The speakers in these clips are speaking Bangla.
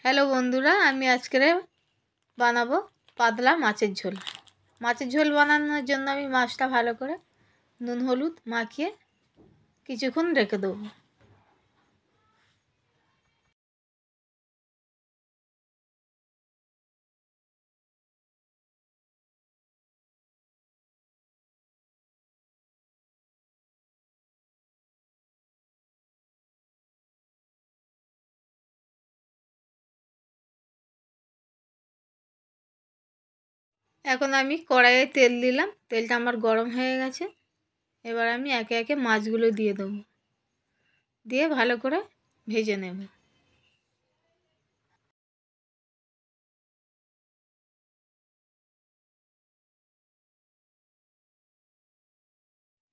হ্যালো বন্ধুরা, আমি আজকে বানাবো পাতলা মাছের ঝোল। মাছের ঝোল বানানোর জন্য আমি মাছটা ভালো করে নুন হলুদ মাখিয়ে কিছুক্ষণ রেখে দেবো। এখন আমি কড়াইয়ে তেল দিলাম, তেলটা আমার গরম হয়ে গেছে। এবার আমি একে একে মাছগুলো দিয়ে দেবো, দিয়ে ভালো করে ভেজে নেব।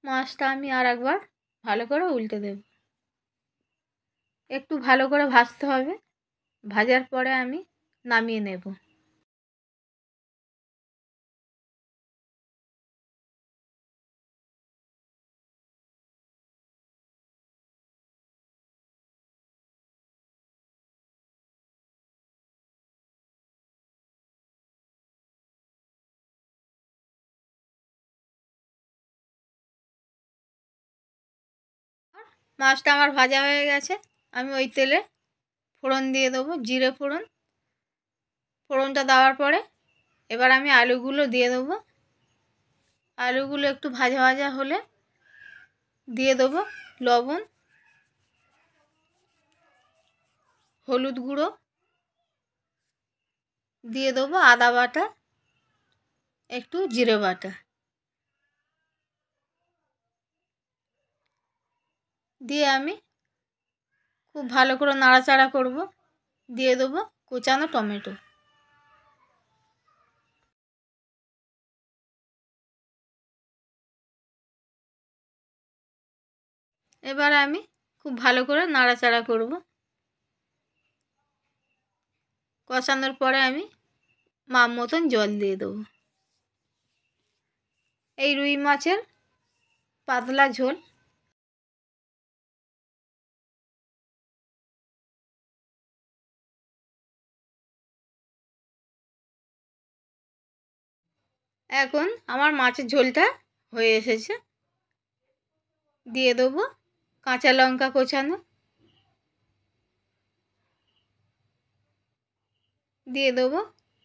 মাছটা আমি আর একবার ভালো করে উল্টে দেব। একটু ভালো করে ভাজতে হবে, ভাজার পরে আমি নামিয়ে নেব। মাছটা আমার ভাজা হয়ে গেছে। আমি ওই তেলে ফোড়ন দিয়ে দেবো, জিরে ফোড়ন। ফোড়নটা দেওয়ার পরে এবার আমি আলুগুলো দিয়ে দেবো। আলুগুলো একটু ভাজা ভাজা হলে দিয়ে দেবো লবণ, হলুদ গুঁড়ো, দিয়ে দেবো আদা বাটা, একটু জিরে বাটা। দিয়ে আমি খুব ভালো করে নাড়াচাড়া করব। দিয়ে দেবো কুচানো টমেটো। এবার আমি খুব ভালো করে নাড়াচাড়া করব। কষানোর পরে আমি মাপ মতন জল দিয়ে দেবো। এই রুই মাছের পাতলা ঝোল। এখন আমার মাছের ঝোলটা হয়ে এসেছে। দিয়ে দেবো কাঁচা লঙ্কা কোচানো, দিয়ে দেবো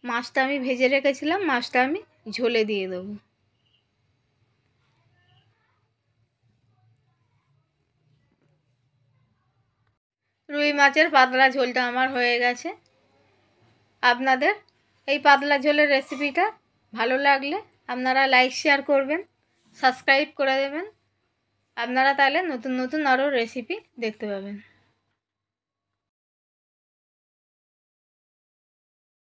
মাছটা আমি ভেজে রেখেছিলাম, মাছটা আমি ঝোলে দিয়ে দেবো। রুই মাছের পাতলা ঝোলটা আমার হয়ে গেছে। আপনাদের এই পাতলা ঝোলের রেসিপিটা ভালো লাগলে আপনারা লাইক শেয়ার করবেন, সাবস্ক্রাইব করে দেবেন। আপনারা তাহলে নতুন নতুন আরও রেসিপি দেখতে পাবেন।